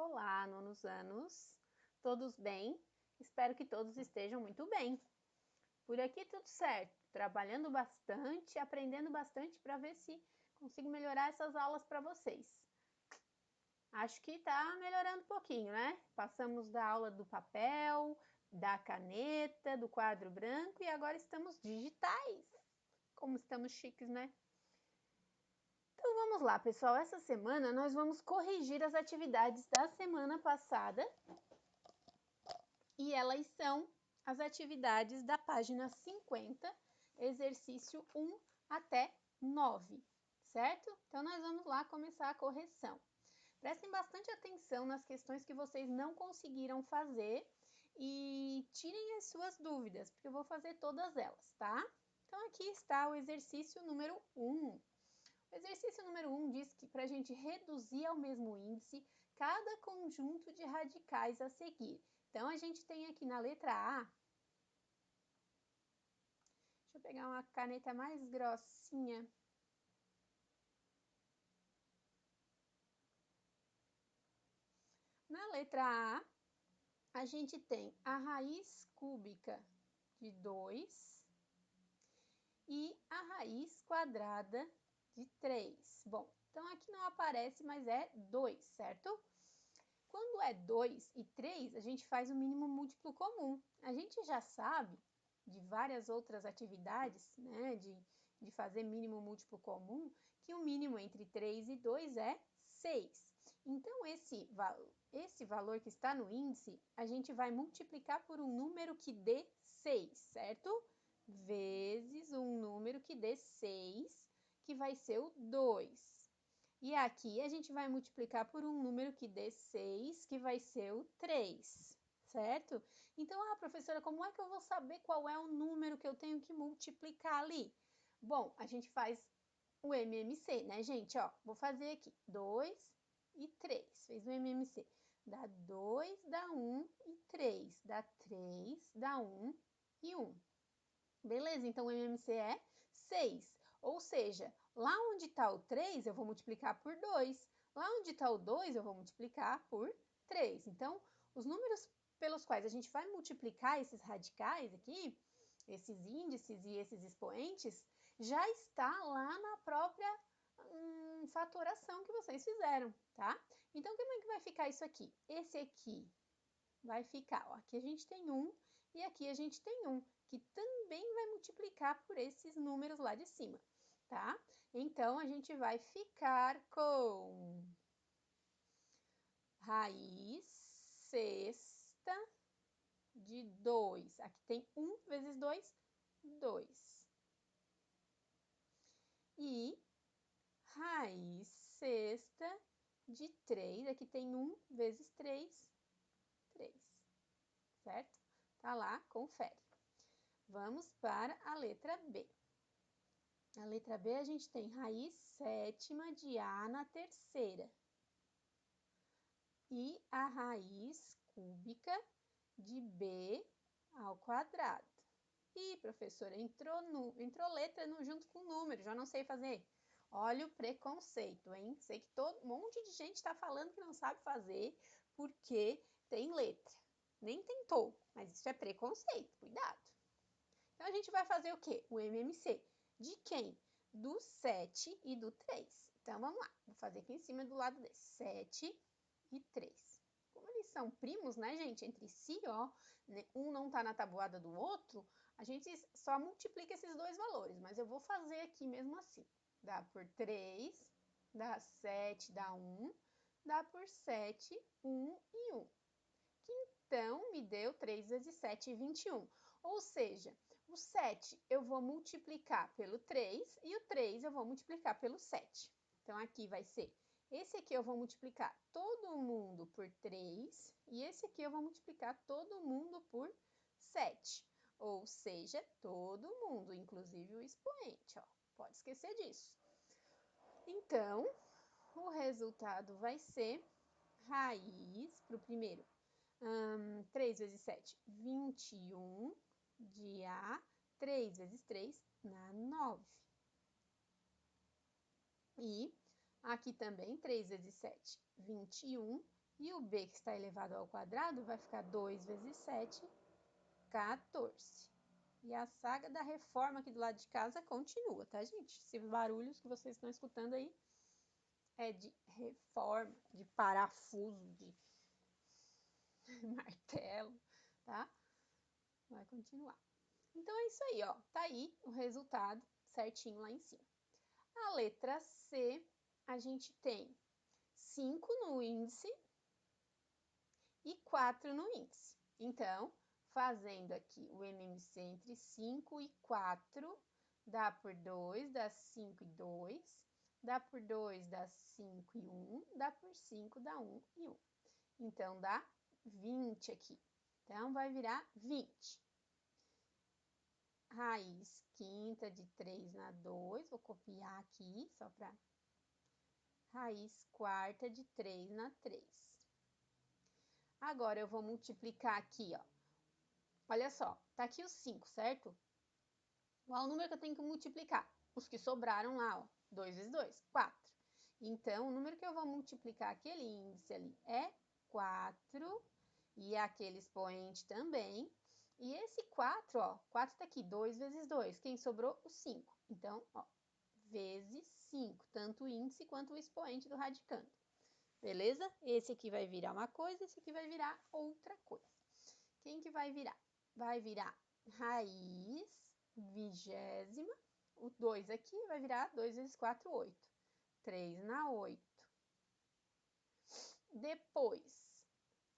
Olá, nonos anos, todos bem? Espero que todos estejam muito bem. Por aqui tudo certo, trabalhando bastante, aprendendo bastante para ver se consigo melhorar essas aulas para vocês. Acho que está melhorando um pouquinho, né? Passamos da aula do papel, da caneta, do quadro branco e agora estamos digitais. Como estamos chiques, né? Então vamos lá, pessoal. Essa semana nós vamos corrigir as atividades da semana passada e elas são as atividades da página 50, exercício 1 até 9, certo? Então nós vamos lá começar a correção. Prestem bastante atenção nas questões que vocês não conseguiram fazer e tirem as suas dúvidas, porque eu vou fazer todas elas, tá? Então aqui está o exercício número 1. O exercício número 1 diz que para a gente reduzir ao mesmo índice cada conjunto de radicais a seguir. Então, a gente tem aqui na letra A, deixa eu pegar uma caneta mais grossinha. Na letra A gente tem a raiz cúbica de 2 e a raiz quadrada de 3. Bom, então aqui não aparece, mas é 2, certo? Quando é 2 e 3, a gente faz o mínimo múltiplo comum. A gente já sabe de várias outras atividades, né, de fazer mínimo múltiplo comum, que o mínimo entre 3 e 2 é 6. Então, esse valor que está no índice, a gente vai multiplicar por um número que dê 6, certo? Vezes um número que dê 6, que vai ser o 2. E aqui a gente vai multiplicar por um número que dê 6, que vai ser o 3, certo? Então, professora, como é que eu vou saber qual é o número que eu tenho que multiplicar ali? Bom, a gente faz o MMC, né, gente? Ó, vou fazer aqui 2 e 3, fez o MMC. Dá 2, dá 1 e 3, dá 3, dá 1 e 1. Beleza, então o MMC é 6, ou seja, lá onde está o 3 eu vou multiplicar por 2, lá onde está o 2 eu vou multiplicar por 3. Então, os números pelos quais a gente vai multiplicar esses radicais aqui, esses índices e esses expoentes, já está lá na própria fatoração que vocês fizeram, tá? Então, como é que vai ficar isso aqui? Esse aqui vai ficar, ó, aqui a gente tem 1 e aqui a gente tem 1, que também vai multiplicar por esses números lá de cima, tá? Então, a gente vai ficar com raiz sexta de 2. Aqui tem 1 vezes 2, 2. E raiz sexta de 3. Aqui tem 1 vezes 3, 3. Certo? Tá lá, confere. Vamos para a letra B. Na letra B, a gente tem raiz sétima de A na terceira. E a raiz cúbica de B ao quadrado. Ih, professora, entrou letra junto com o número, já não sei fazer. Olha o preconceito, hein? Sei que um monte de gente está falando que não sabe fazer porque tem letra. Nem tentou, mas isso é preconceito, cuidado. Então, a gente vai fazer o quê? O MMC. De quem? Do 7 e do 3. Então, vamos lá. Vou fazer aqui em cima do lado desse. 7 e 3. Como eles são primos, né, gente, entre si, ó, né, um não tá na tabuada do outro, a gente só multiplica esses dois valores, mas eu vou fazer aqui mesmo assim. Dá por 3, dá 7, dá 1, dá por 7, 1 e 1. Que então me deu 3 vezes 7, 21. Ou seja, o 7 eu vou multiplicar pelo 3 e o 3 eu vou multiplicar pelo 7. Então, aqui vai ser, esse aqui eu vou multiplicar todo mundo por 3 e esse aqui eu vou multiplicar todo mundo por 7. Ou seja, todo mundo, inclusive o expoente, ó. Pode esquecer disso. Então, o resultado vai ser raiz, para o primeiro, 3 vezes 7, 21 de A, 3 vezes 3 na 9. E aqui também, 3 vezes 7, 21 E o b, que está elevado ao quadrado, vai ficar 2 vezes 7, 14. E a saga da reforma aqui do lado de casa continua, tá, gente? Esses barulhos que vocês estão escutando aí é de reforma, de parafuso, de martelo, tá? Vai continuar. Então é isso aí, ó. Tá aí o resultado certinho lá em cima. A letra C, a gente tem 5 no índice e 4 no índice. Então, fazendo aqui o MMC entre 5 e 4, dá por 2, dá 5 e 2, dá por 2, dá 5 e 1, dá por 5, dá 1 e 1. Então, dá 20 aqui. Então, vai virar 20. Raiz quinta de 3 na 2, vou copiar aqui, só para... Raiz quarta de 3 na 3. Agora, eu vou multiplicar aqui, ó. Olha só, tá aqui os 5, certo? Qual é o número que eu tenho que multiplicar? Os que sobraram lá, ó. 2 vezes 2, 4. Então, o número que eu vou multiplicar aquele índice ali é 4. E aquele expoente também. E esse 4, ó, 4 tá aqui, 2 vezes 2. Quem sobrou? O 5. Então, ó, vezes 5, tanto o índice quanto o expoente do radicando. Beleza? Esse aqui vai virar uma coisa, esse aqui vai virar outra coisa. Quem que vai virar? Vai virar raiz vigésima. O 2 aqui vai virar 2 vezes 4, 8. 3 na 8. Depois,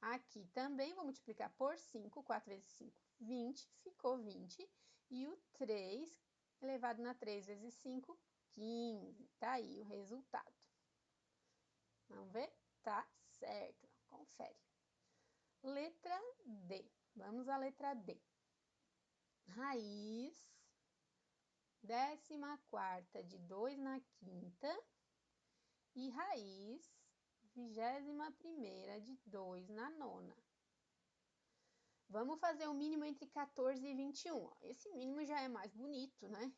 aqui também vou multiplicar por 5. 4 vezes 5, 20. Ficou 20. E o 3 elevado na 3 vezes 5, 15. Tá aí o resultado. Vamos ver? Tá certo. Confere. Letra D. Vamos à letra D. Raiz 14ª de 2 na quinta e raiz 21ª de 2 na nona. Vamos fazer o mínimo entre 14 e 21. Esse mínimo já é mais bonito, né?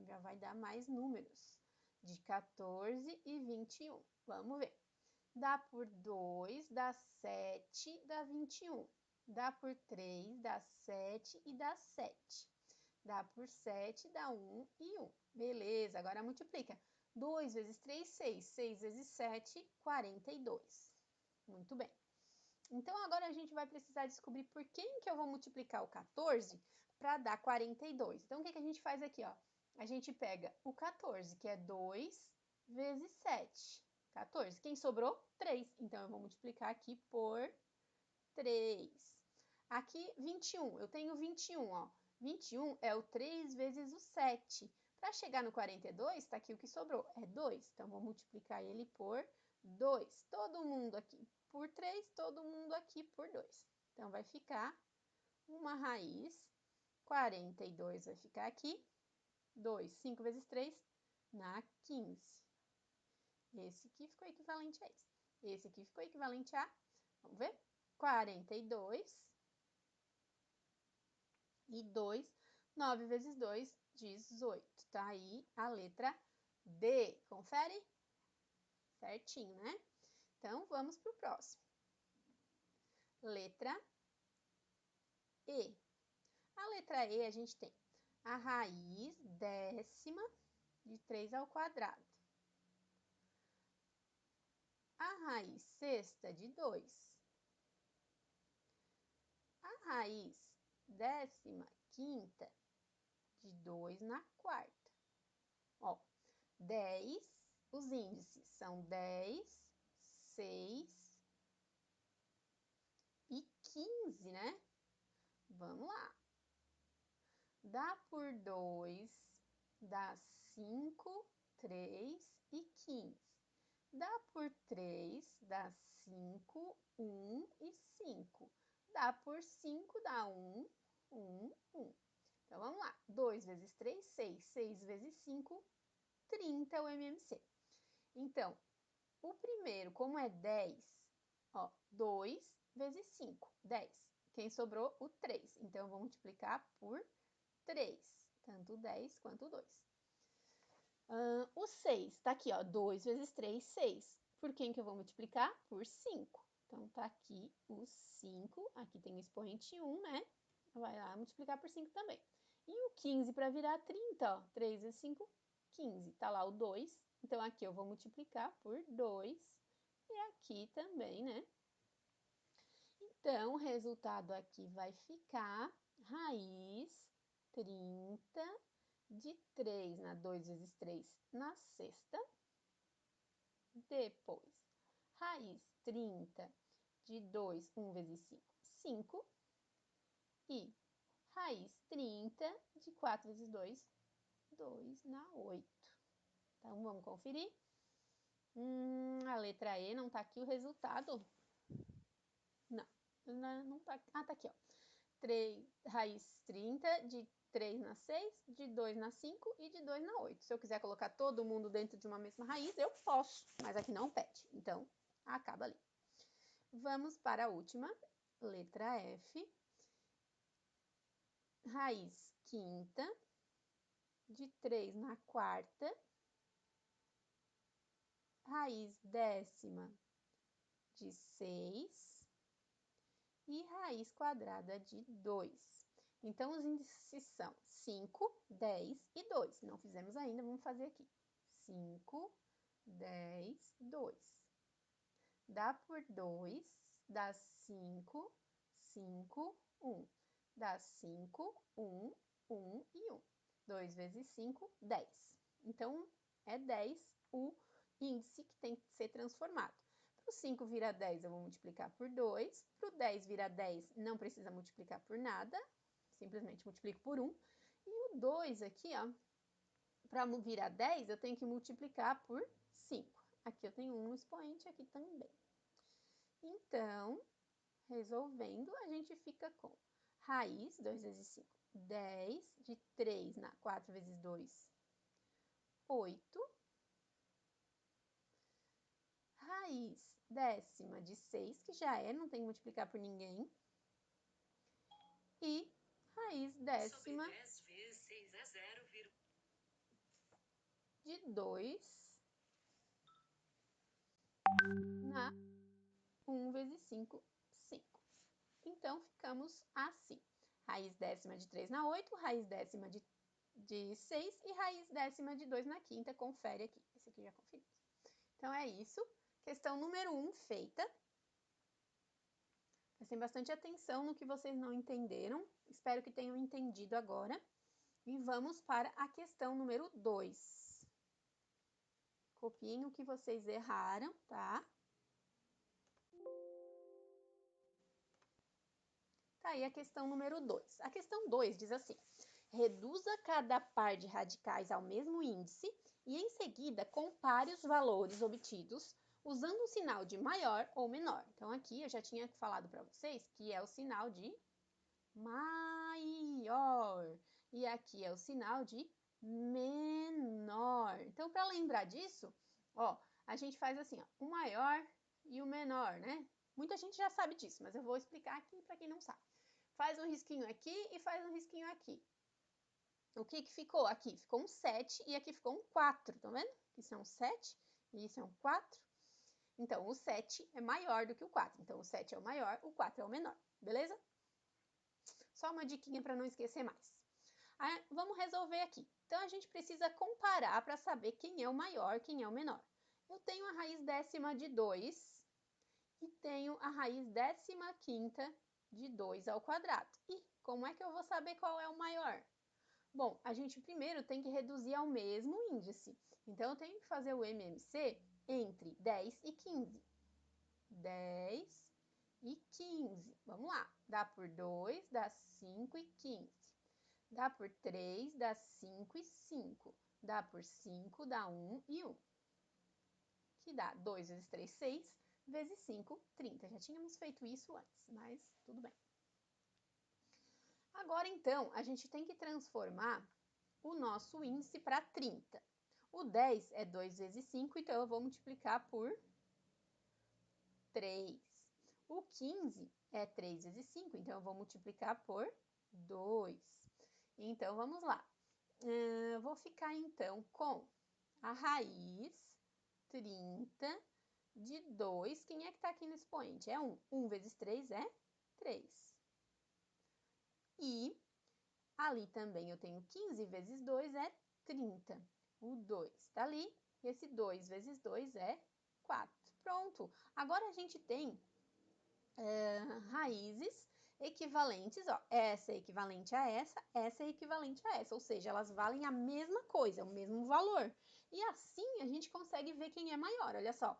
Já vai dar mais números. De 14 e 21. Vamos ver. Dá por 2, dá 7, dá 21. Dá por 3, dá 7 e dá 7. Dá por 7, dá 1 e 1. Beleza, agora multiplica. 2 vezes 3, 6. 6 vezes 7, 42. Muito bem. Então, agora a gente vai precisar descobrir por quem que eu vou multiplicar o 14 para dar 42. Então, o que a gente faz aqui, ó? A gente pega o 14, que é 2 vezes 7. 14. Quem sobrou? 3. Então, eu vou multiplicar aqui por 3. Aqui, 21. Eu tenho 21, ó. 21 é o 3 vezes o 7. Para chegar no 42, está aqui o que sobrou, é 2. Então, vou multiplicar ele por 2. Todo mundo aqui por 3, todo mundo aqui por 2. Então, vai ficar uma raiz, 42 vai ficar aqui, 2, 5 vezes 3, na 15. Esse aqui ficou equivalente a esse. Esse aqui ficou equivalente a, vamos ver? 42 e 2, 9 vezes 2, 18. Tá aí a letra D. Confere? Certinho, né? Então, vamos para o próximo. Letra E. A letra E, a gente tem a raiz décima de 3 ao quadrado. A raiz sexta de 2. A raiz 15ª de 2 na quarta. Ó, 10, os índices são 10, 6 e 15, né? Vamos lá. Dá por 2, dá 5, 3 e 15. Dá por 3, dá 5, 1 e 5. Dá por 5, dá 1, 1, 1. Então, vamos lá. 2 vezes 3, 6. 6 vezes 5, 30 é o MMC. Então, o primeiro, como é 10, ó, 2 vezes 5, 10. Quem sobrou? O 3. Então, eu vou multiplicar por 3. Tanto o 10 quanto o 2. O 6, tá aqui, ó, 2 vezes 3, 6. Por quem que eu vou multiplicar? Por 5. Então, tá aqui o 5, aqui tem o expoente 1, né? Vai lá multiplicar por 5 também. E o 15 para virar 30, ó, 3 vezes 5, 15. Tá lá o 2, então aqui eu vou multiplicar por 2 e aqui também, né? Então, o resultado aqui vai ficar raiz 30 de 3 na 2 vezes 3 na sexta. Depois, raiz 30 de 2, 1 vezes 5, 5. E raiz 30 de 4 vezes 2, 2 na 8. Então, vamos conferir. A letra E não está aqui o resultado. Não tá. Ah, tá aqui, ó. Raiz 30 de 3 na 6, de 2 na 5 e de 2 na 8. Se eu quiser colocar todo mundo dentro de uma mesma raiz, eu posso, mas aqui não pede. Então, acaba ali. Vamos para a última, letra F. Raiz quinta de 3 na quarta, raiz décima de 6 e raiz quadrada de 2. Então, os índices são 5, 10 e 2. Não fizemos ainda, vamos fazer aqui. 5, 10, 2. Dá por 2, dá 5, 5, 1. Dá 5, 1, 1 e 1. 2 vezes 5, 10. Então, é 10 o índice que tem que ser transformado. Para o 5 virar 10, eu vou multiplicar por 2. Para o 10 virar 10, não precisa multiplicar por nada. Simplesmente multiplico por 1. E o 2 aqui, ó, para virar 10, eu tenho que multiplicar por 5. Aqui eu tenho um expoente, aqui também. Então, resolvendo, a gente fica com raiz, 2 vezes 5, 10, de 3 na 4 vezes 2, 8. Raiz décima de 6, que já é, não tem que multiplicar por ninguém. E raiz décima sobre 10 vezes 6 é 0, de 2 na 1 vezes 5, 5. Então, ficamos assim. Raiz décima de 3 na 8, raiz décima de 6 e raiz décima de 2 na quinta. Confere aqui. Esse aqui já conferi. Então, é isso. Questão número 1 feita. Prestem bastante atenção no que vocês não entenderam. Espero que tenham entendido agora. E vamos para a questão número 2. Copiem o que vocês erraram, tá? Tá aí a questão número 2. A questão 2 diz assim: reduza cada par de radicais ao mesmo índice e, em seguida, compare os valores obtidos usando o sinal de maior ou menor. Então, aqui eu já tinha falado para vocês que é o sinal de maior. E aqui é o sinal de menor. Então, para lembrar disso, ó, a gente faz assim, ó, o maior e o menor, né? Muita gente já sabe disso, mas eu vou explicar aqui para quem não sabe. Faz um risquinho aqui e faz um risquinho aqui. O que que ficou aqui? Ficou um 7 e aqui ficou um 4, tá vendo? Isso é um 7 e isso é um 4. Então, o 7 é maior do que o 4. Então, o 7 é o maior, o 4 é o menor. Beleza? Só uma diquinha para não esquecer mais. Aí, vamos resolver aqui. Então, a gente precisa comparar para saber quem é o maior, quem é o menor. Eu tenho a raiz décima de 2 e tenho a raiz décima quinta de 2 ao quadrado. E como é que eu vou saber qual é o maior? Bom, a gente primeiro tem que reduzir ao mesmo índice. Então, eu tenho que fazer o MMC entre 10 e 15. 10 e 15. Vamos lá. Dá por 2, dá 5 e 15. Dá por 3, dá 5 e 5. Dá por 5, dá 1 e 1. Que dá 2 vezes 3, 6, vezes 5, 30. Já tínhamos feito isso antes, mas tudo bem. Agora, então, a gente tem que transformar o nosso índice para 30. O 10 é 2 vezes 5, então eu vou multiplicar por 3. O 15 é 3 vezes 5, então eu vou multiplicar por 2. Então, vamos lá. Vou ficar, então, com a raiz 30 de 2, quem é que está aqui no expoente? É 1. 1 vezes 3 é 3. E ali também eu tenho 15 vezes 2 é 30. O 2 está ali, e esse 2 vezes 2 é 4. Pronto! Agora a gente tem raízes equivalentes, ó, essa é equivalente a essa é equivalente a essa, ou seja, elas valem a mesma coisa, o mesmo valor. E assim a gente consegue ver quem é maior, olha só.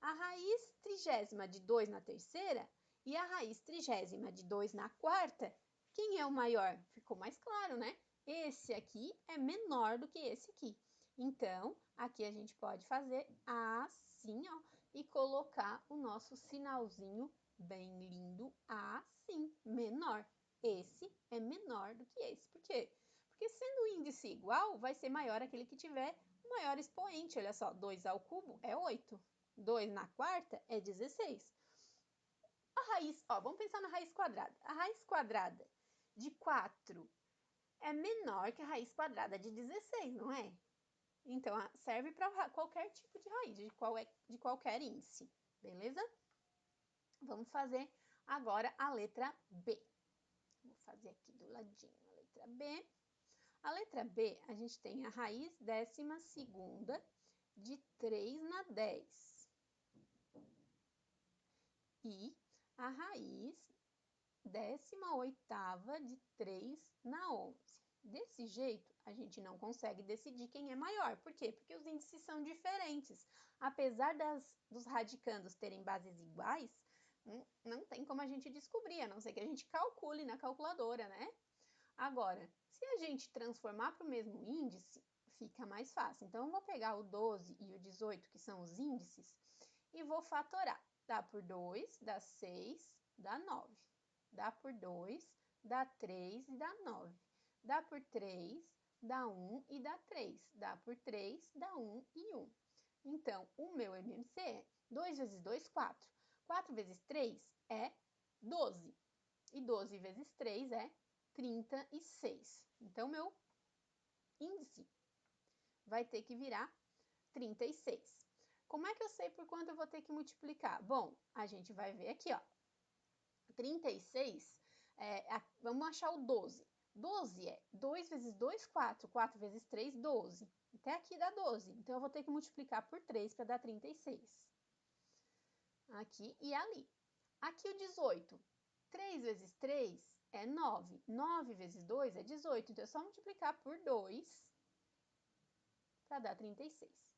A raiz trigésima de 2 na terceira e a raiz trigésima de 2 na quarta, quem é o maior? Ficou mais claro, né? Esse aqui é menor do que esse aqui. Então, aqui a gente pode fazer assim, ó, e colocar o nosso sinalzinho bem lindo assim, menor. Esse é menor do que esse. Por quê? Porque sendo o índice igual, vai ser maior aquele que tiver o maior expoente. Olha só, 2 ao cubo é 8. 2 na quarta é 16. A raiz, ó, vamos pensar na raiz quadrada. A raiz quadrada de 4 é menor que a raiz quadrada de 16, não é? Então, serve para qualquer tipo de raiz, de qualquer índice, beleza? Vamos fazer agora a letra B. Vou fazer aqui do ladinho a letra B. A letra B, a gente tem a raiz 12ª de 3 na 10. E a raiz 18ª de 3 na 11. Desse jeito, a gente não consegue decidir quem é maior. Por quê? Porque os índices são diferentes. Apesar dos radicandos terem bases iguais, não tem como a gente descobrir, a não ser que a gente calcule na calculadora, né? Agora, se a gente transformar para o mesmo índice, fica mais fácil. Então, eu vou pegar o 12 e o 18, que são os índices, e vou fatorar. Dá por 2, dá 6, dá 9. Dá por 2, dá 3 e dá 9. Dá por 3, dá 1 e dá 3. Dá por 3, dá 1 e 1. Então, o meu MMC é 2 vezes 2, 4. 4 vezes 3 é 12. E 12 vezes 3 é 36. Então, meu índice vai ter que virar 36. Como é que eu sei por quanto eu vou ter que multiplicar? Bom, a gente vai ver aqui, ó. 36, vamos achar o 12. 12 é 2 vezes 2, 4. 4 vezes 3, 12. Até aqui dá 12. Então, eu vou ter que multiplicar por 3 para dar 36. Aqui e ali. Aqui o 18. 3 vezes 3 é 9. 9 vezes 2 é 18. Então, é só multiplicar por 2 para dar 36.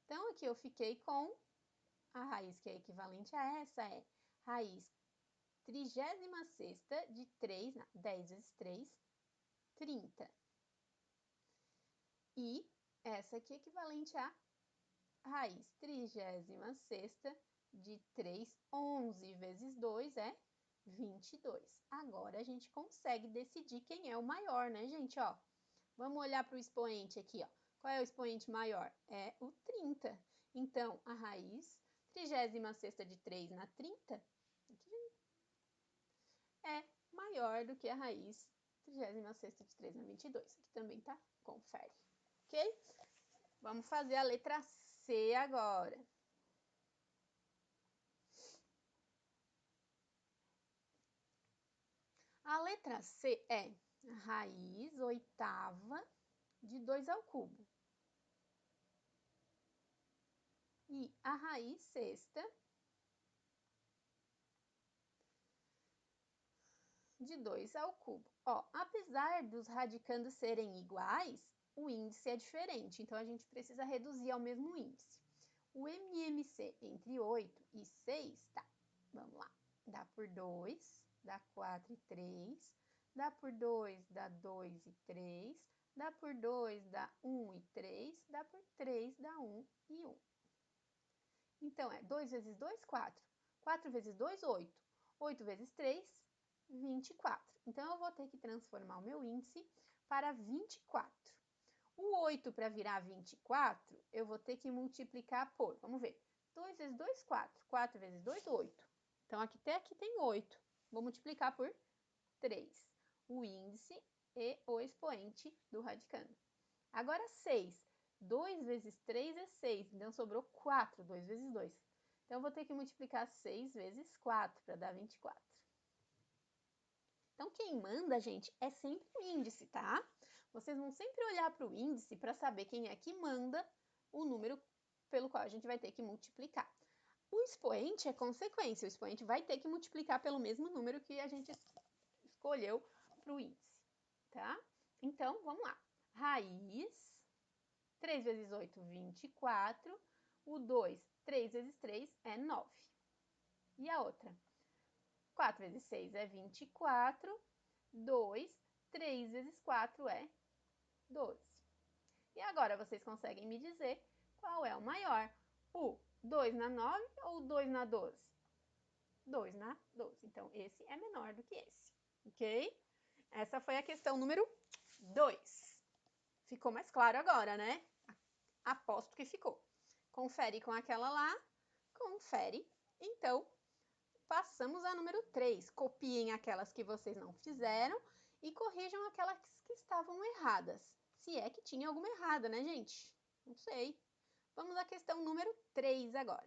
Então, aqui eu fiquei com a raiz que é equivalente a essa, é raiz 36ª de 3, 10 vezes 3, 30. E essa aqui é equivalente a raiz 36ª de 3, 11 vezes 2 é 22. Agora a gente consegue decidir quem é o maior, né, gente? Ó, vamos olhar para o expoente aqui, ó. Qual é o expoente maior? É o 30. Então, a raiz 36ª de 3 na 30 é maior do que a raiz 36ª de 3 na 22. Aqui também tá? Confere. Ok? Vamos fazer a letra C agora. A letra C é a raiz 8ª de 2 ao cubo. E a raiz 6ª de 2 ao cubo. Ó, apesar dos radicandos serem iguais, o índice é diferente, então a gente precisa reduzir ao mesmo índice. O MMC entre 8 e 6, tá, vamos lá. Dá por 2, dá 4 e 3, dá por 2, dá 2 e 3, dá por 2, dá 1 e 3, dá por 3, dá 1 e 1. Então, é 2 vezes 2, 4. 4 vezes 2, 8. 8 vezes 3, 24. Então, eu vou ter que transformar o meu índice para 24. O 8 para virar 24, eu vou ter que multiplicar por, vamos ver, 2 vezes 2, 4. 4 vezes 2, 8. Então, até aqui tem 8. Vou multiplicar por 3. O índice e o expoente do radicando. Agora, 6. 2 vezes 3 é 6. Então, sobrou 4. 2 vezes 2. Então, eu vou ter que multiplicar 6 vezes 4 para dar 24. Então, quem manda, gente, é sempre o índice, tá? Vocês vão sempre olhar para o índice para saber quem é que manda o número pelo qual a gente vai ter que multiplicar. O expoente é consequência, o expoente vai ter que multiplicar pelo mesmo número que a gente escolheu para o índice, tá? Então, vamos lá. Raiz, 3 vezes 8, 24. O 2, 3 vezes 3 é 9. E a outra? 4 vezes 6 é 24. 2, 3 vezes 4 é 12. E agora vocês conseguem me dizer qual é o maior? O 2 na 9 ou o 2 na 12? 2 na 12. Então, esse é menor do que esse, ok? Essa foi a questão número 2. Ficou mais claro agora, né? Aposto que ficou. Confere com aquela lá, confere. Então, passamos a número 3. Copiem aquelas que vocês não fizeram e corrijam aquelas que estavam erradas. Se é que tinha alguma errada, né, gente? Não sei. Vamos à questão número 3 agora.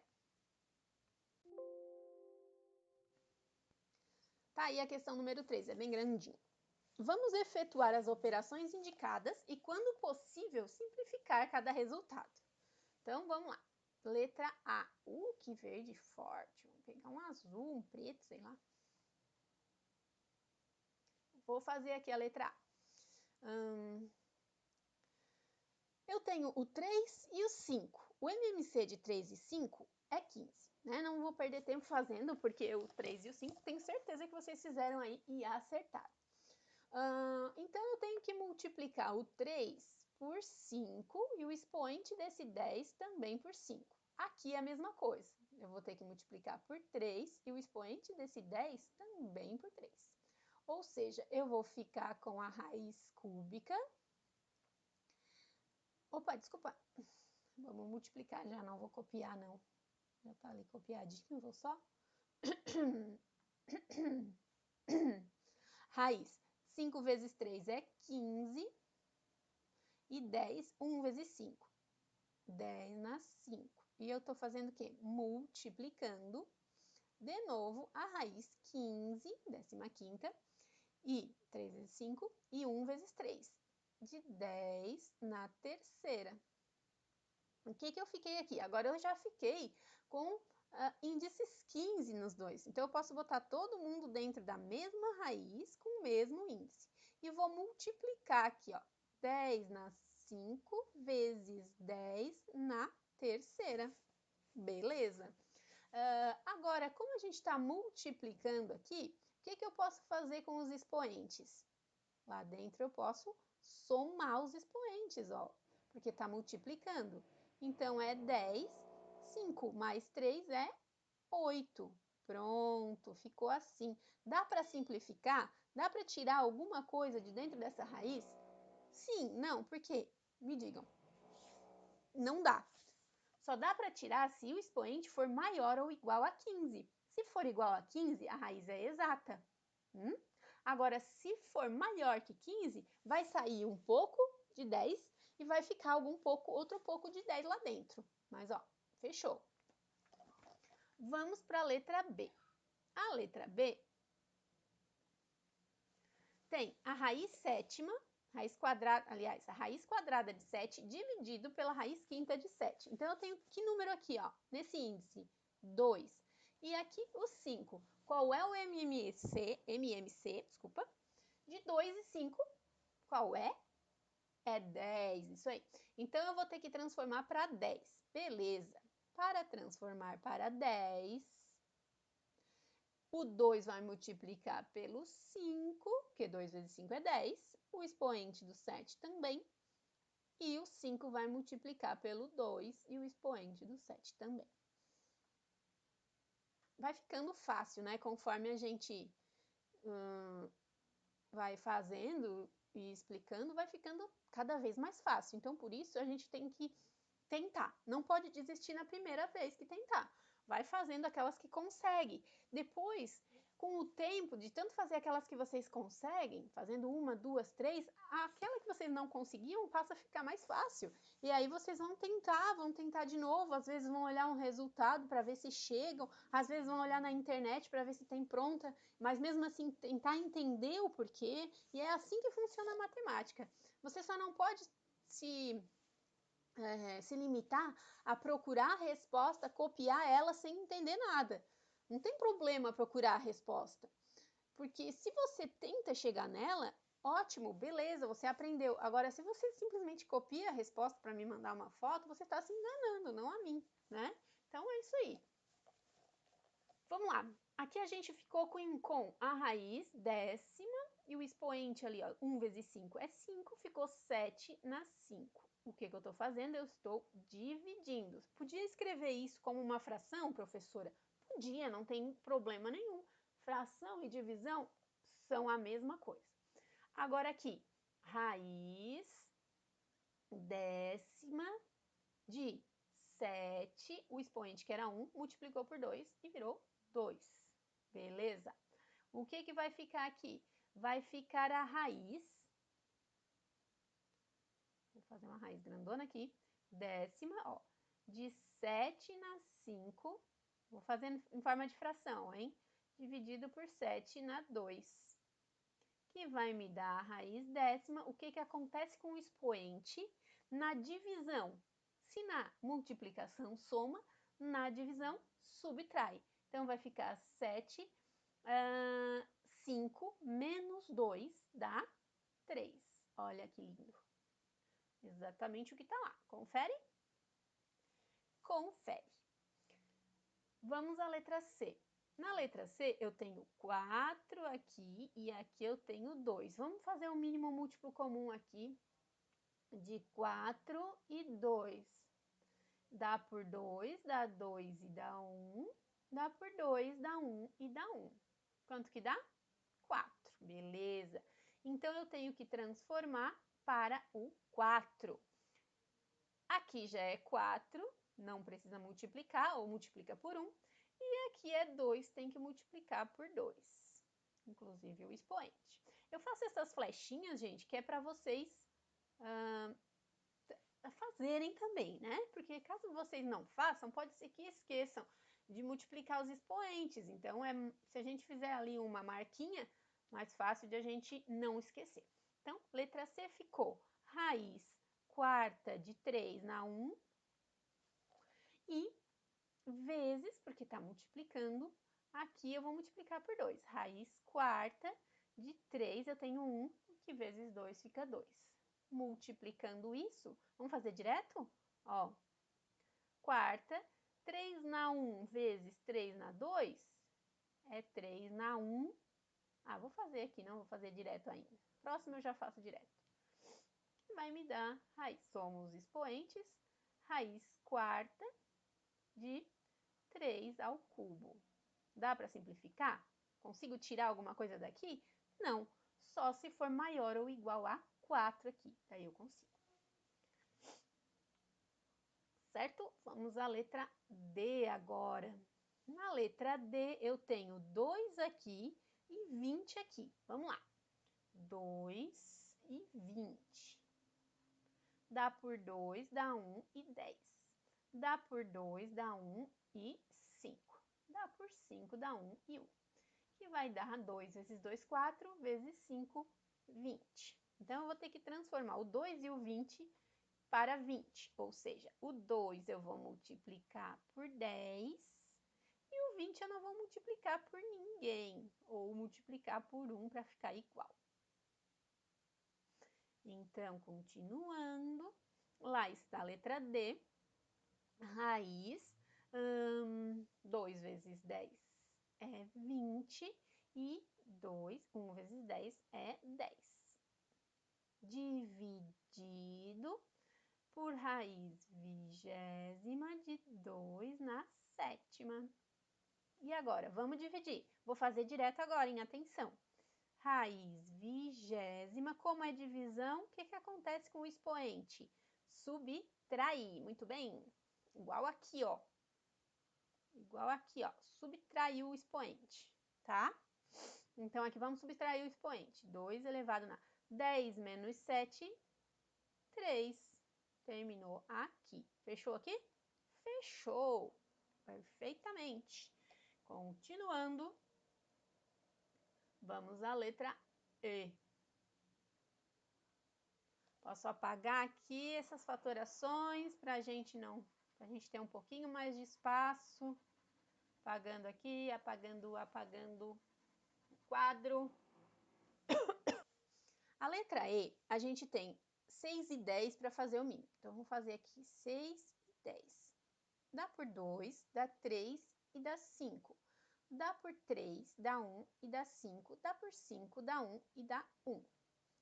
Tá aí a questão número 3, é bem grandinho. Vamos efetuar as operações indicadas e, quando possível, simplificar cada resultado. Então, vamos lá. Letra A. Que verde forte. Vamos pegar um azul, um preto, sei lá. Vou fazer aqui a letra A. Eu tenho o 3 e o 5. O MMC de 3 e 5 é 15. Né? Não vou perder tempo fazendo, porque o 3 e o 5 tenho certeza que vocês fizeram aí e acertaram. Então, eu tenho que multiplicar o 3 por 5 e o expoente desse 10 também por 5. Aqui é a mesma coisa. Eu vou ter que multiplicar por 3 e o expoente desse 10 também por 3. Ou seja, eu vou ficar com a raiz cúbica. Opa, desculpa. Vamos multiplicar já, não vou copiar, não. Já tá ali copiadinho, vou só. Raiz. 5 vezes 3 é 15. E 10, 1 vezes 5. 10 na 5. E eu estou fazendo o quê? Multiplicando, de novo, a raiz 15, 15ª, e 3 vezes 5, e 1 vezes 3. De 10 na terceira. O que eu fiquei aqui? Agora eu já fiquei com índices 15 nos dois. Então, eu posso botar todo mundo dentro da mesma raiz com o mesmo índice. E vou multiplicar aqui, ó, 10 na 5 vezes 10 na terceira. Beleza? Agora, como a gente está multiplicando aqui, o que eu posso fazer com os expoentes? Lá dentro eu posso somar os expoentes, ó, porque está multiplicando. Então, é 10, 5 mais 3 é 8. Pronto, ficou assim. Dá para simplificar? Dá para tirar alguma coisa de dentro dessa raiz? Sim, não, por quê? Me digam. Não dá. Só dá para tirar se o expoente for maior ou igual a 15. Se for igual a 15, a raiz é exata. Agora, se for maior que 15, vai sair um pouco de 10 e vai ficar outro pouco de 10 lá dentro. Mas, ó, fechou. Vamos para a letra B. A letra B tem a raiz sétima, raiz quadrada, aliás, a raiz quadrada de 7 dividido pela raiz quinta de 7. Então, eu tenho que número aqui, ó, nesse índice? 2. E aqui o 5. Qual é o MMC, desculpa, de 2 e 5? Qual é? É 10, isso aí. Então, eu vou ter que transformar para 10. Beleza. Para transformar para 10, o 2 vai multiplicar pelo 5, porque 2 vezes 5 é 10. O expoente do 7 também. E o 5 vai multiplicar pelo 2 e o expoente do 7 também. Vai ficando fácil, né? Conforme a gente vai fazendo e explicando, vai ficando cada vez mais fácil. Então, por isso, a gente tem que tentar. Não pode desistir na primeira vez que tentar. Vai fazendo aquelas que consegue. Depois, com o tempo, de tanto fazer aquelas que vocês conseguem, fazendo uma, duas, três, aquela que vocês não conseguiam passa a ficar mais fácil. E aí vocês vão tentar de novo, às vezes vão olhar um resultado para ver se chegam, às vezes vão olhar na internet para ver se tem pronta, mas mesmo assim tentar entender o porquê, e é assim que funciona a matemática. Você só não pode se limitar a procurar a resposta, copiar ela sem entender nada. Não tem problema procurar a resposta, porque se você tenta chegar nela, ótimo, beleza, você aprendeu. Agora, se você simplesmente copia a resposta para me mandar uma foto, você está se enganando, não a mim, né? Então é isso aí. Vamos lá. Aqui a gente ficou com a raiz décima e o expoente ali, ó, 1 vezes 5 é 5, ficou 7 na 5. O que eu estou fazendo? Eu estou dividindo. Podia escrever isso como uma fração, professora? Podia, não tem problema nenhum. Fração e divisão são a mesma coisa. Agora aqui, raiz décima de 7, o expoente que era 1, multiplicou por 2 e virou 2. Beleza? O que vai ficar aqui? Vai ficar a raiz, vou fazer uma raiz grandona aqui, décima, ó, de 7 na 5, vou fazer em forma de fração, hein? Dividido por 7 na 2, que vai me dar a raiz décima. O que acontece com o expoente na divisão? Se na multiplicação soma, na divisão subtrai. Então, vai ficar 7, 5 menos 2 dá 3. Olha que lindo. Exatamente o que está lá. Confere? Confere. Vamos à letra C. Na letra C, eu tenho 4 aqui e aqui eu tenho 2. Vamos fazer um mínimo múltiplo comum aqui de 4 e 2. Dá por 2, dá 2 e dá 1. Dá por 2, dá 1 e dá 1. Quanto que dá? 4. Beleza. Então, eu tenho que transformar para o 4. Aqui já é 4, não precisa multiplicar, ou multiplica por 1. E aqui é 2, tem que multiplicar por 2. Inclusive o expoente. Eu faço essas flechinhas, gente, que é para vocês fazerem também, né? Porque caso vocês não façam, pode ser que esqueçam de multiplicar os expoentes. Então, se a gente fizer ali uma marquinha, mais fácil de a gente não esquecer. Então, letra C ficou raiz quarta de 3 na 1 e vezes, porque está multiplicando, aqui eu vou multiplicar por 2. Raiz quarta de 3, eu tenho 1, que vezes 2 fica 2. Multiplicando isso, vamos fazer direto? Ó, quarta, 3 na 1 vezes 3 na 2 é 3 na 1. Ah, vou fazer aqui, não vou fazer direto ainda. Próximo eu já faço direto. Vai me dar raiz, somos expoentes, raiz quarta de 3 ao cubo. Dá para simplificar? Consigo tirar alguma coisa daqui? Não, só se for maior ou igual a 4 aqui, daí eu consigo. Certo? Vamos à letra D agora. Na letra D, eu tenho 2 aqui e 20 aqui. Vamos lá. 2 e 20. Dá por 2, dá 1 e 10. Dá por 2, dá 1 e 5. Dá por 5, dá 1 e 1. Que vai dar 2 vezes 2, 4, vezes 5, 20. Então, eu vou ter que transformar o 2 e o 20 para 20, ou seja, o 2 eu vou multiplicar por 10 e o 20 eu não vou multiplicar por ninguém, ou multiplicar por 1 para ficar igual. Então, continuando, lá está a letra D, raiz, 2 vezes 10 é 20 e 1 vezes 10 é 10. Dividido por raiz vigésima de 2 na sétima. E agora, vamos dividir. Vou fazer direto agora, em atenção. Raiz vigésima, como é divisão, o que acontece com o expoente? Subtrair, muito bem. Igual aqui, ó. Igual aqui, ó. Subtrair o expoente, tá? Então, aqui vamos subtrair o expoente. 2 elevado a 10 menos 7, 3. Terminou aqui. Fechou aqui? Fechou! Perfeitamente. Continuando, vamos à letra E. Posso apagar aqui essas fatorações para a gente ter um pouquinho mais de espaço. Apagando aqui, apagando o quadro. A letra E, a gente tem 6 e 10 para fazer o mínimo. Então, vamos fazer aqui 6 e 10. Dá por 2, dá 3 e dá 5. Dá por 3, dá 1 e dá 5. Dá por 5, dá 1 e dá 1.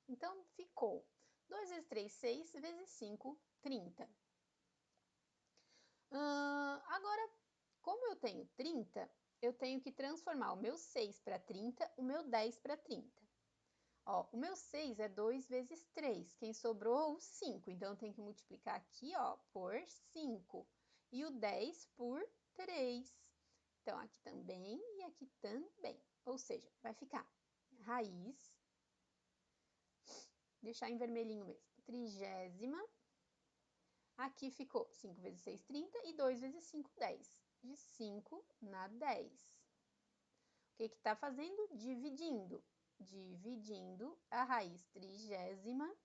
Então, ficou 2 vezes 3, 6, vezes 5, 30. Agora, como eu tenho 30, eu tenho que transformar o meu 6 para 30, o meu 10 para 30. Ó, o meu 6 é 2 vezes 3, quem sobrou? O 5, então eu tenho que multiplicar aqui, ó, por 5. E o 10 por 3. Então, aqui também e aqui também. Ou seja, vai ficar raiz, deixar em vermelhinho mesmo, 30ª. Aqui ficou 5 vezes 6, 30 e 2 vezes 5, 10. De 5 na 10. O que está fazendo? Dividindo. Dividindo a raiz 30ª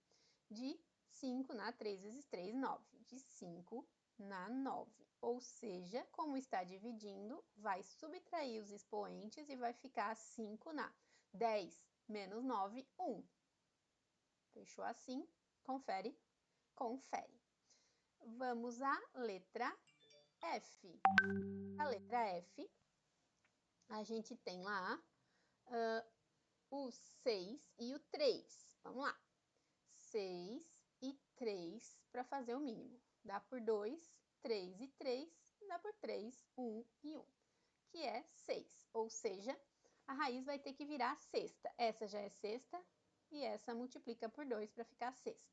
de 5 na 3 vezes 3, 9. De 5 na 9. Ou seja, como está dividindo, vai subtrair os expoentes e vai ficar 5 na 10 menos 9, 1. Fechou assim? Confere? Confere. Vamos à letra F. A letra F, a gente tem lá o 6 e o 3. Vamos lá. 6 e 3 para fazer o mínimo. Dá por 2, 3 e 3, dá por 3, 1 e 1, que é 6. Ou seja, a raiz vai ter que virar sexta. Essa já é sexta e essa multiplica por 2 para ficar sexta.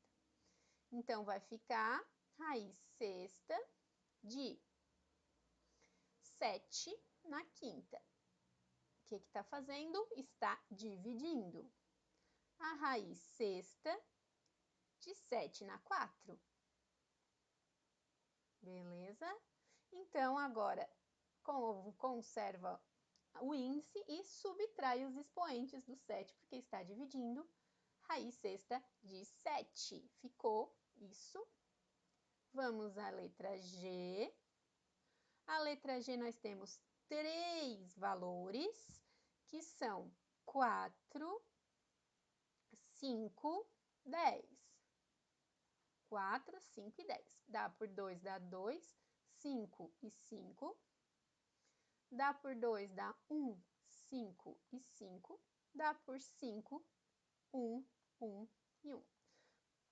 Então, vai ficar raiz sexta de 7 na quinta. O que está fazendo? Está dividindo. A raiz sexta de 7 na 4. Beleza? Então, agora, conserva o índice e subtrai os expoentes do 7, porque está dividindo. Raiz sexta de 7. Ficou isso. Vamos à letra G. A letra G nós temos 3 valores, que são 4, 5, 10. 4, 5 e 10. Dá por 2, dá 2, 5 e 5. Dá por 2, dá 1, 5 e 5. Dá por 5, 1, 1 e 1.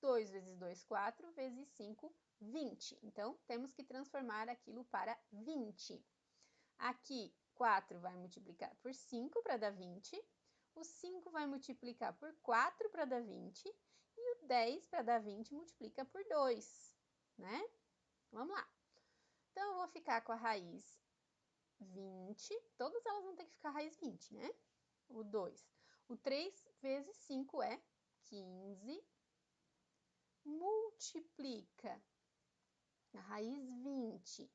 2 vezes 2, 4, vezes 5, 20. Então, temos que transformar aquilo para 20. Aqui, 4 vai multiplicar por 5 para dar 20. O 5 vai multiplicar por 4 para dar 20. E o 10 para dar 20 multiplica por 2, né? Vamos lá. Então, eu vou ficar com a raiz 20. Todas elas vão ter que ficar raiz 20, né? O 2. O 3 vezes 5 é 15. Multiplica a raiz 20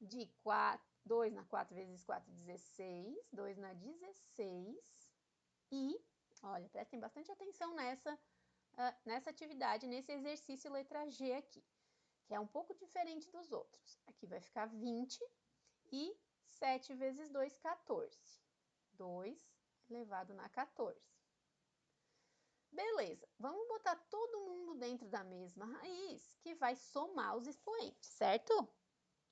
de 4. 2 na 4 vezes 4, 16. 2 na 16. E, olha, prestem bastante atenção nessa atividade, nesse exercício letra G aqui, que é um pouco diferente dos outros. Aqui vai ficar 20 e 7 vezes 2, 14. 2 elevado na 14. Beleza, vamos botar todo mundo dentro da mesma raiz, que vai somar os expoentes, certo?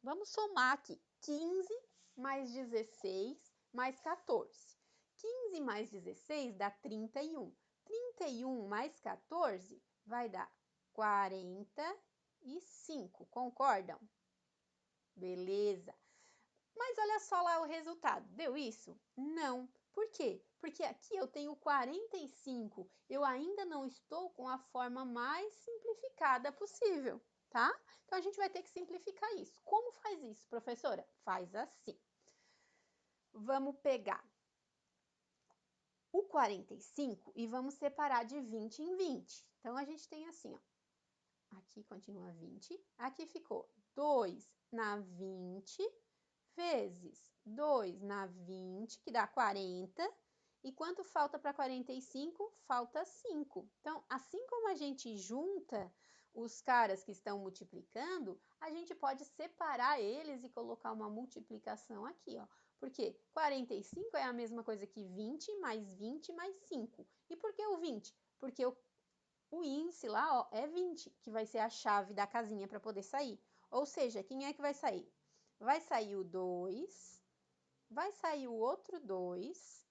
Vamos somar aqui 15 mais 16 mais 14. 15 mais 16 dá 31. 31 mais 14 vai dar 45. Concordam? Beleza. Mas olha só lá o resultado. Deu isso? Não. Por quê? Porque aqui eu tenho 45. Eu ainda não estou com a forma mais simplificada possível, tá? Então, a gente vai ter que simplificar isso. Como faz isso, professora? Faz assim. Vamos pegar o 45 e vamos separar de 20 em 20. Então, a gente tem assim, ó. Aqui continua 20. Aqui ficou 2 na 20 vezes 2 na 20, que dá 40. E quanto falta para 45? Falta 5. Então, assim como a gente junta os caras que estão multiplicando, a gente pode separar eles e colocar uma multiplicação aqui, ó. Porque 45 é a mesma coisa que 20 mais 20 mais 5. E por que o 20? Porque o índice lá, ó, é 20, que vai ser a chave da casinha para poder sair. Ou seja, quem é que vai sair? Vai sair o 2, vai sair o outro 2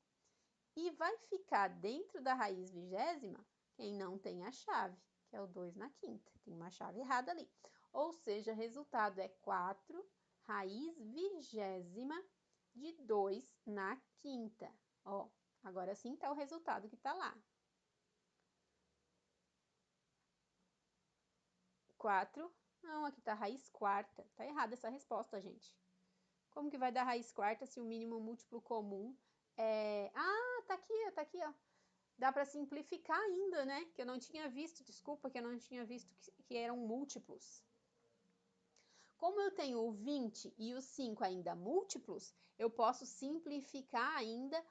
e vai ficar dentro da raiz vigésima quem não tem a chave, que é o 2 na quinta. Tem uma chave errada ali. Ou seja, o resultado é 4 raiz vigésima de 2 na quinta. Ó, agora sim está o resultado que está lá. 4. Não, aqui está raiz quarta. Está errada essa resposta, gente. Como que vai dar raiz quarta se o mínimo múltiplo comum é... Ah, tá aqui, ó. Dá para simplificar ainda, né? Que eu não tinha visto, desculpa, que eu não tinha visto que eram múltiplos. Como eu tenho o 20 e o 5 ainda múltiplos, eu posso simplificar ainda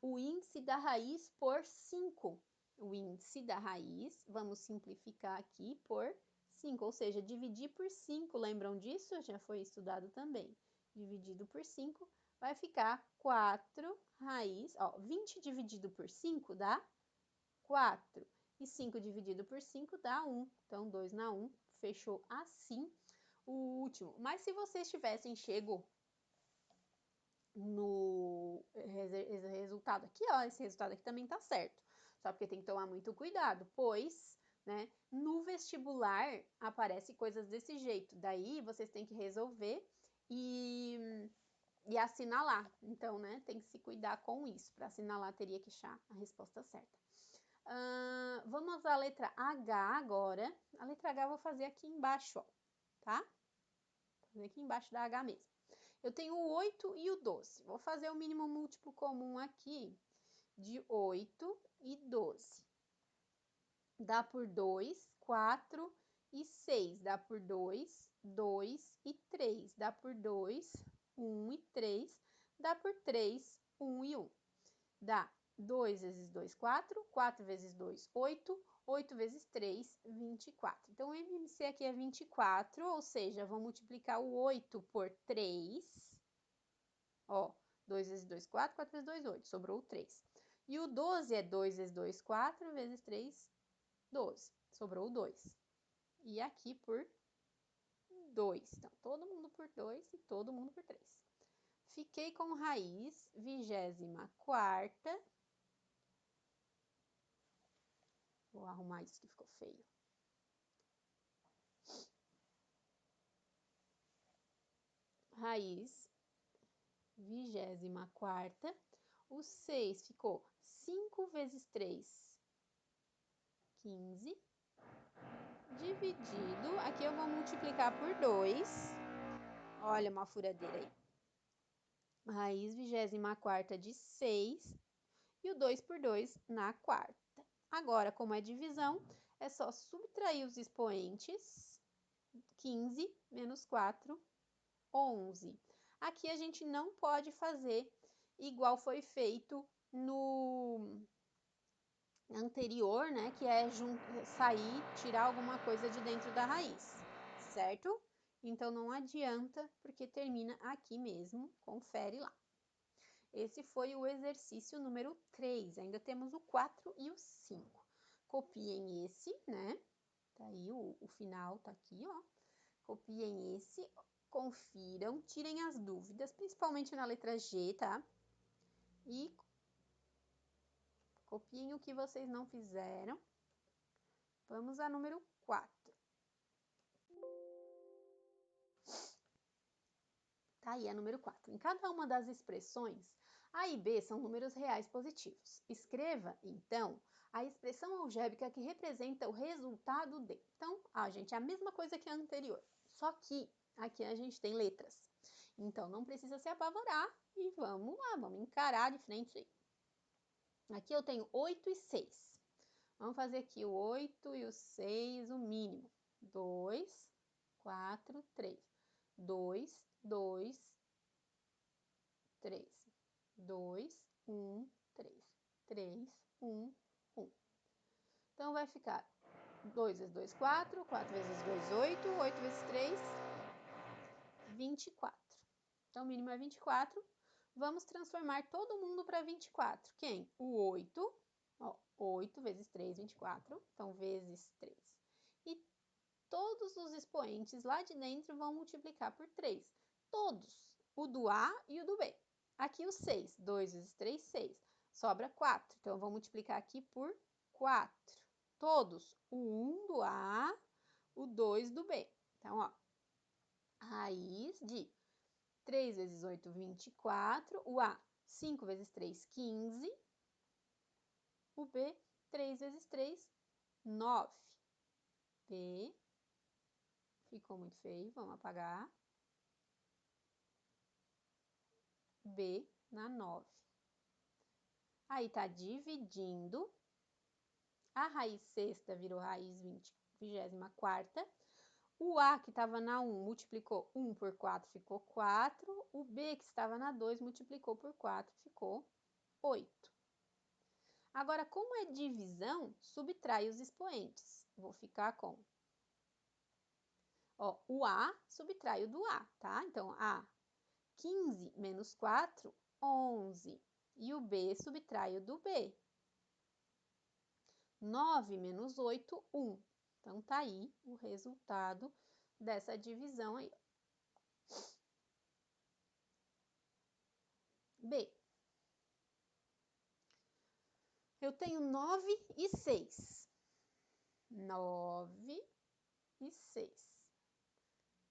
o índice da raiz por 5. O índice da raiz, vamos simplificar aqui por 5, ou seja, dividir por 5, lembram disso? Já foi estudado também. Dividido por 5 vai ficar 4 raiz, ó, 20 dividido por 5 dá 4. E 5 dividido por 5 dá 1. Então, 2 na 1, fechou assim o último. Mas se vocês tivessem chego no resultado aqui, ó, esse resultado aqui também tá certo. Só porque tem que tomar muito cuidado, pois, né, no vestibular aparece coisas desse jeito. Daí vocês têm que resolver e assinalar. Então, né, tem que se cuidar com isso. Para assinalar, teria que achar a resposta certa. Vamos à letra H agora. A letra H eu vou fazer aqui embaixo, ó, tá? Vou fazer aqui embaixo da H mesmo. Eu tenho o 8 e o 12. Vou fazer o mínimo múltiplo comum aqui de 8 e 12. Dá por 2, 4 e 6. Dá por 2, 2 e 3. Dá por 2, 1 e 3. Dá por 3, 1 e 1. Dá 2 vezes 2, 4. 4 vezes 2, 8. 8 vezes 3, 24. Então, o MMC aqui é 24, ou seja, vou multiplicar o 8 por 3. Ó, 2 vezes 2, 4. 4 vezes 2, 8. Sobrou o 3. E o 12 é 2 vezes 2, 4. Vezes 3, 12. Sobrou o 2. E aqui por 2. Então, todo mundo por 2 e todo mundo por 3. Fiquei com raiz 24ª. Vou arrumar isso que ficou feio. Raiz 24ª. O 6 ficou 5 vezes 3, 15. Dividido, aqui eu vou multiplicar por 2. Olha uma furadeira aí. Raiz 24ª de 6. E o 2 por 2 na quarta. Agora, como é divisão, é só subtrair os expoentes. 15 menos 4, 11. Aqui a gente não pode fazer igual foi feito no anterior, né? Que é sair, tirar alguma coisa de dentro da raiz, certo? Então, não adianta, porque termina aqui mesmo. Confere lá. Esse foi o exercício número 3. Ainda temos o 4 e o 5. Copiem esse, né? Tá aí o final, tá aqui, ó. Copiem esse, confiram, tirem as dúvidas, principalmente na letra G, tá? E copiem o que vocês não fizeram. Vamos a número 4. Tá aí a número 4. Em cada uma das expressões, A e B são números reais positivos. Escreva, então, a expressão algébrica que representa o resultado de. Então, gente, é a mesma coisa que a anterior, só que aqui a gente tem letras. Então, não precisa se apavorar e vamos lá, vamos encarar de frente aí. Aqui eu tenho 8 e 6. Vamos fazer aqui o 8 e o 6, o mínimo. 2, 4, 3. 2, 2, 3. 2, 1, 3. 3, 1, 1. Então, vai ficar 2 vezes 2, 4. 4 vezes 2, 8. 8 vezes 3, 24. Então, o mínimo é 24. Vamos transformar todo mundo para 24. Quem? O 8. Ó, 8 vezes 3, 24. Então, vezes 3. E todos os expoentes lá de dentro vão multiplicar por 3. Todos. O do A e o do B. Aqui o 6. 2 vezes 3, 6. Sobra 4. Então, eu vou multiplicar aqui por 4. Todos. O 1 do A, o 2 do B. Então, ó. Raiz de 3 vezes 8, 24. O A, 5 vezes 3, 15. O B, 3 vezes 3, 9. B, ficou muito feio, vamos apagar. B na 9. Aí tá dividindo. A raiz sexta virou raiz 24ª. O A que estava na 1 multiplicou 1 por 4, ficou 4. O B que estava na 2 multiplicou por 4, ficou 8. Agora, como é divisão, subtrai os expoentes. Vou ficar com... Ó, o A subtrai o do A, tá? Então, A, 15 menos 4, 11. E o B subtrai o do B. 9 menos 8, 1. Então, tá aí o resultado dessa divisão aí. B. Eu tenho 9 e 6. 9 e 6.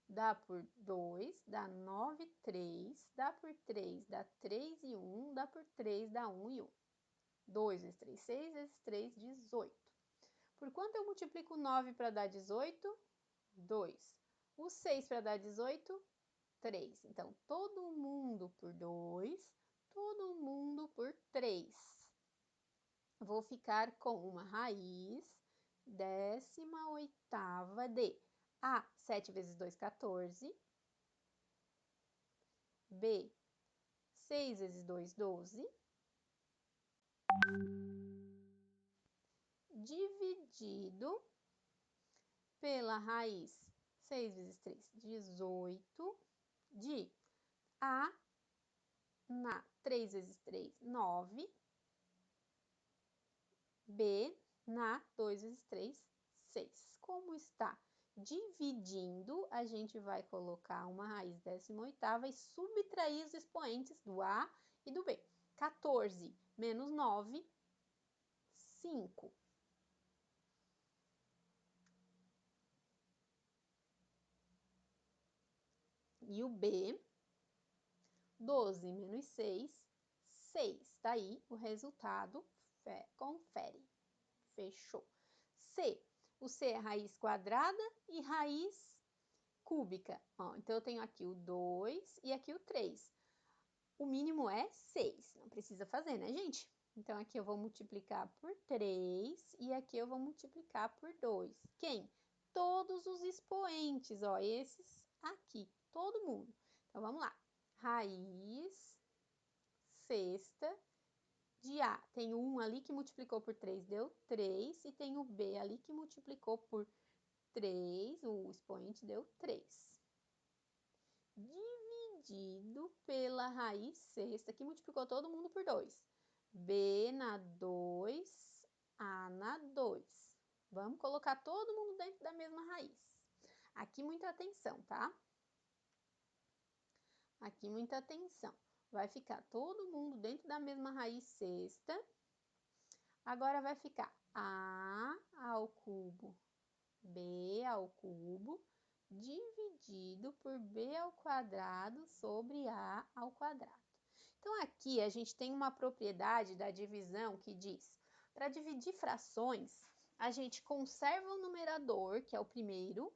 Dá por 2, dá 9, 3. Dá por 3, dá 3 e 1. Dá por 3, dá 1 e 1. 2 vezes 3, 6 vezes 3, 18. Por quanto eu multiplico 9 para dar 18? 2. O 6 para dar 18? 3. Então, todo mundo por 2, todo mundo por 3. Vou ficar com uma raiz 18ª de A, 7 vezes 2, 14. B, 6 vezes 2, 12. Dividido pela raiz 6 vezes 3, 18. De A na 3 vezes 3, 9. B na 2 vezes 3, 6. Como está dividindo, a gente vai colocar uma raiz 18ª e subtrair os expoentes do A e do B. 14 menos 9, 5. E o B, 12 menos 6, 6. Tá aí o resultado. Confere. Fechou. C. O C é raiz quadrada e raiz cúbica. Ó, então, eu tenho aqui o 2 e aqui o 3. O mínimo é 6. Não precisa fazer, né, gente? Então, aqui eu vou multiplicar por 3 e aqui eu vou multiplicar por 2. Quem? Todos os expoentes, ó, esses aqui, todo mundo. Então, vamos lá. Raiz sexta de A. Tem o 1 ali que multiplicou por 3, deu 3. E tem o B ali que multiplicou por 3, o expoente deu 3. Dividido pela raiz sexta, que multiplicou todo mundo por 2. B na 2, A na 2. Vamos colocar todo mundo dentro da mesma raiz. Aqui, muita atenção, tá? Aqui, muita atenção. Vai ficar todo mundo dentro da mesma raiz sexta. Agora, vai ficar A ao cubo, B ao cubo, dividido por B ao quadrado sobre A ao quadrado. Então, aqui a gente tem uma propriedade da divisão que diz, para dividir frações, a gente conserva o numerador, que é o primeiro,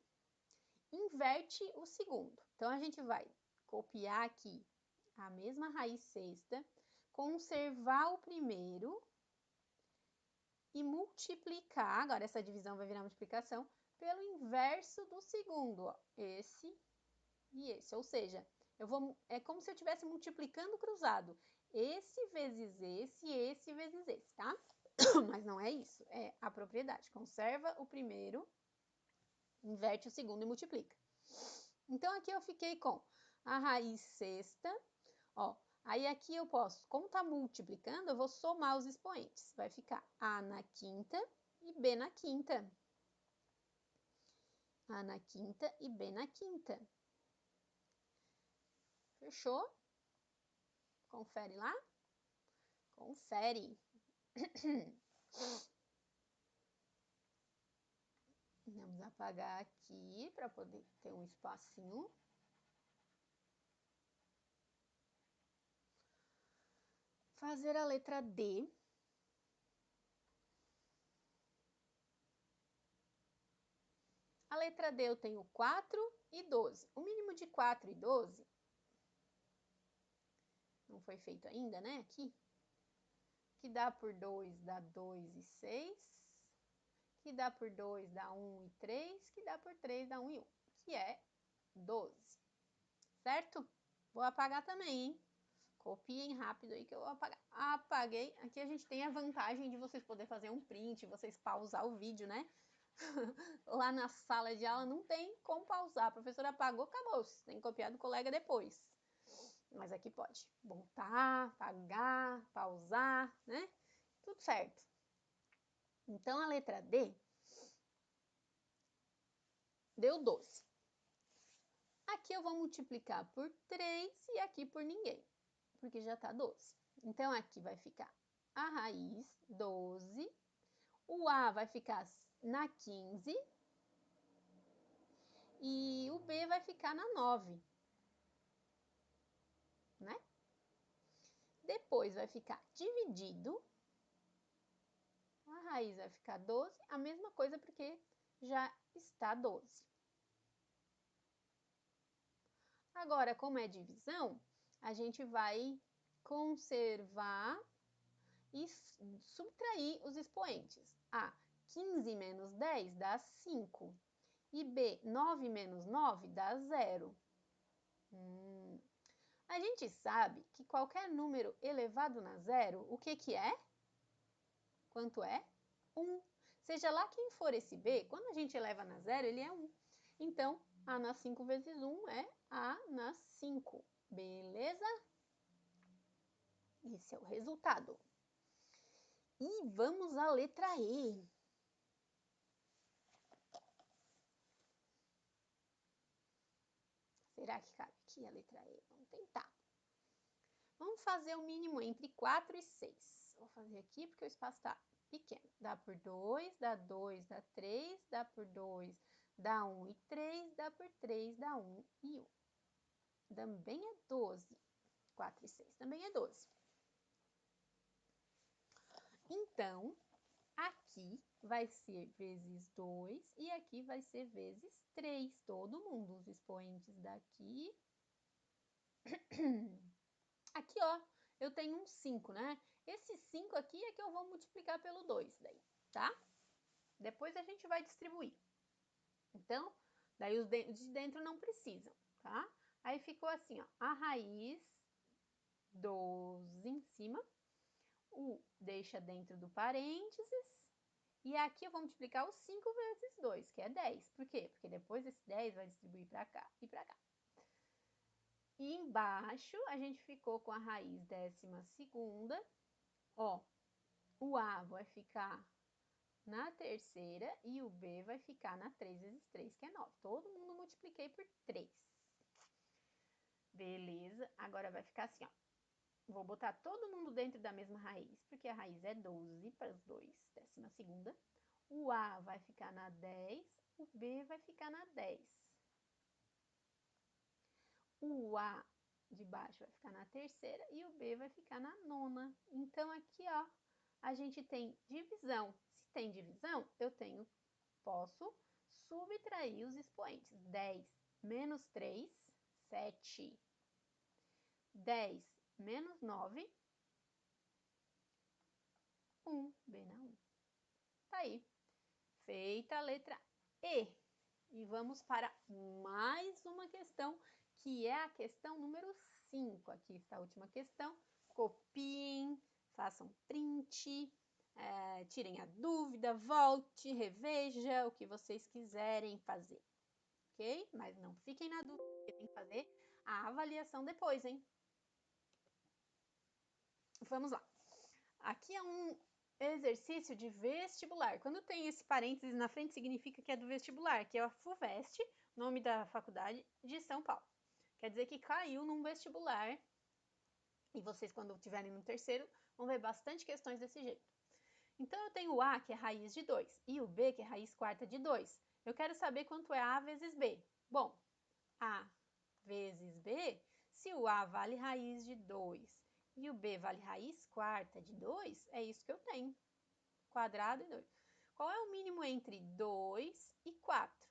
inverte o segundo. Então, a gente vai copiar aqui a mesma raiz sexta, conservar o primeiro e multiplicar, agora essa divisão vai virar multiplicação, pelo inverso do segundo, ó, esse e esse. Ou seja, é como se eu estivesse multiplicando cruzado. Esse vezes esse vezes esse, tá? Mas não é isso, é a propriedade. Conserva o primeiro, inverte o segundo e multiplica. Então, aqui eu fiquei com a raiz sexta, ó. Aí aqui eu posso, como tá multiplicando, eu vou somar os expoentes. Vai ficar A na quinta e B na quinta. A na quinta e B na quinta. Fechou? Confere lá? Confere. Vamos apagar aqui para poder ter um espacinho. Fazer a letra D. A letra D eu tenho 4 e 12. O mínimo de 4 e 12 não foi feito ainda, né? Aqui. Que dá por 2 dá 2 e 6. Que dá por 2 dá 1 e 3. Que dá por 3 dá 1 e 1. Que é 12. Certo? Vou apagar também, hein? Copiem rápido aí que eu vou apagar. Apaguei. Aqui a gente tem a vantagem de vocês poderem fazer um print, vocês pausar o vídeo, né? Lá na sala de aula não tem como pausar. A professora apagou, acabou. Você tem que copiar do colega depois. Mas aqui pode voltar, apagar, pausar, né? Tudo certo. Então, a letra D deu 12. Aqui eu vou multiplicar por 3 e aqui por ninguém, porque já está 12. Então, aqui vai ficar a raiz 12. O A vai ficar na 15. E o B vai ficar na 9. Né? Depois vai ficar dividido. A raiz vai ficar 12. A mesma coisa porque já está 12. Agora, como é divisão, a gente vai conservar e subtrair os expoentes. A, 15 menos 10 dá 5. E B, 9 menos 9 dá 0. A gente sabe que qualquer número elevado na zero, o que é? Quanto é? 1. Seja lá quem for esse B, quando a gente eleva na zero, ele é 1. Então, A na 5 vezes 1 é A na 5. Beleza? Esse é o resultado. E vamos à letra E. Será que cabe aqui a letra E? Vamos tentar. Vamos fazer o mínimo entre 4 e 6. Vou fazer aqui porque o espaço está pequeno. Dá por 2, dá 2, dá 3, dá por 2, dá 1 e 3, dá por 3, dá 1 e 1. Também é 12. 4 e 6 também é 12. Então, aqui vai ser vezes 2 e aqui vai ser vezes 3. Todo mundo, os expoentes daqui. Aqui, ó, eu tenho um 5, né? Esse 5 aqui é que eu vou multiplicar pelo 2 daí, tá? Depois a gente vai distribuir. Então, daí os de dentro não precisam, tá? Aí ficou assim, ó, a raiz 12 em cima, o deixa dentro do parênteses, e aqui eu vou multiplicar os 5 vezes 2, que é 10. Por quê? Porque depois esse 10 vai distribuir para cá e para cá. E embaixo a gente ficou com a raiz 12ª, ó, o A vai ficar na terceira e o B vai ficar na 3 vezes 3, que é 9. Todo mundo multipliquei por 3. Beleza, agora vai ficar assim, ó. Vou botar todo mundo dentro da mesma raiz, porque a raiz é 12 para os dois, 12ª. O A vai ficar na 10, o B vai ficar na 10. O A de baixo vai ficar na terceira e o B vai ficar na 9ª. Então, aqui, ó, a gente tem divisão. Se tem divisão, posso subtrair os expoentes. 10 menos 3, 7. 10 menos 9, 1. B na 1. Tá aí. Feita a letra E. E vamos para mais uma questão, que é a questão número 5. Aqui está a última questão. Copiem, façam print, tirem a dúvida, volte, reveja o que vocês quiserem fazer, ok? Mas não fiquem na dúvida, porque tem que fazer a avaliação depois, hein? Vamos lá. Aqui é um exercício de vestibular. Quando tem esse parênteses na frente, significa que é do vestibular, que é a FUVEST, nome da faculdade de São Paulo. Quer dizer que caiu num vestibular. E vocês, quando estiverem no terceiro, vão ver bastante questões desse jeito. Então, eu tenho o A, que é raiz de 2, e o B, que é raiz quarta de 2. Eu quero saber quanto é A vezes B. Bom, A vezes B, se o A vale raiz de 2 e o B vale raiz quarta de 2, é isso que eu tenho. Quadrado e 2. Qual é o mínimo entre 2 e 4?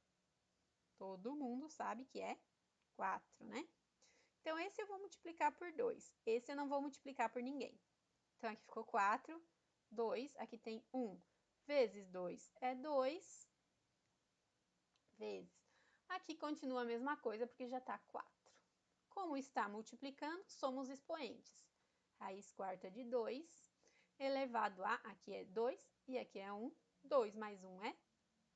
Todo mundo sabe que é 4, né? Então, esse eu vou multiplicar por 2. Esse eu não vou multiplicar por ninguém. Então, aqui ficou 4, 2, aqui tem 1. Vezes 2 é 2, vezes. Aqui continua a mesma coisa, porque já está 4. Como está multiplicando, somos expoentes. Raiz quarta de 2, elevado a, aqui é 2 e aqui é 1. 2 mais 1 é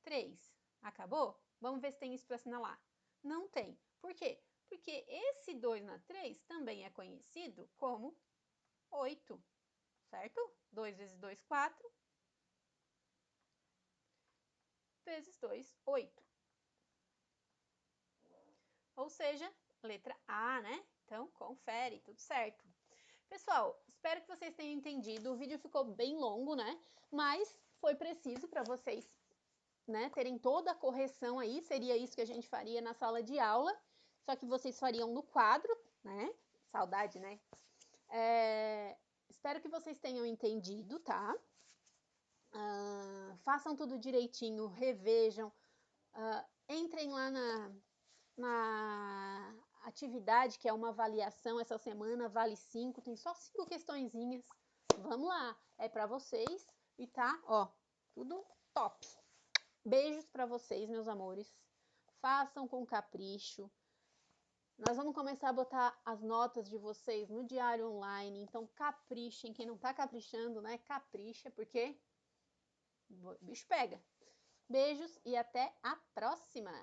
3. Acabou? Vamos ver se tem isso para assinalar. Não tem. Por quê? Porque esse 2 na 3 também é conhecido como 8, certo? 2 vezes 2, 4. Vezes 2, 8. Ou seja, letra A, né? Então, confere, tudo certo. Pessoal, espero que vocês tenham entendido. O vídeo ficou bem longo, né? Mas foi preciso para vocês, né, terem toda a correção aí. Seria isso que a gente faria na sala de aula, só que vocês fariam no quadro, né? Saudade, né? Espero que vocês tenham entendido, tá? Façam tudo direitinho, revejam, entrem lá na atividade, que é uma avaliação essa semana, vale 5, tem só 5 questõezinhas. Vamos lá, é para vocês e tá, ó, tudo top. Beijos para vocês, meus amores. Façam com capricho. Nós vamos começar a botar as notas de vocês no diário online, então caprichem. Quem não tá caprichando, né, capricha, porque o bicho pega. Beijos e até a próxima!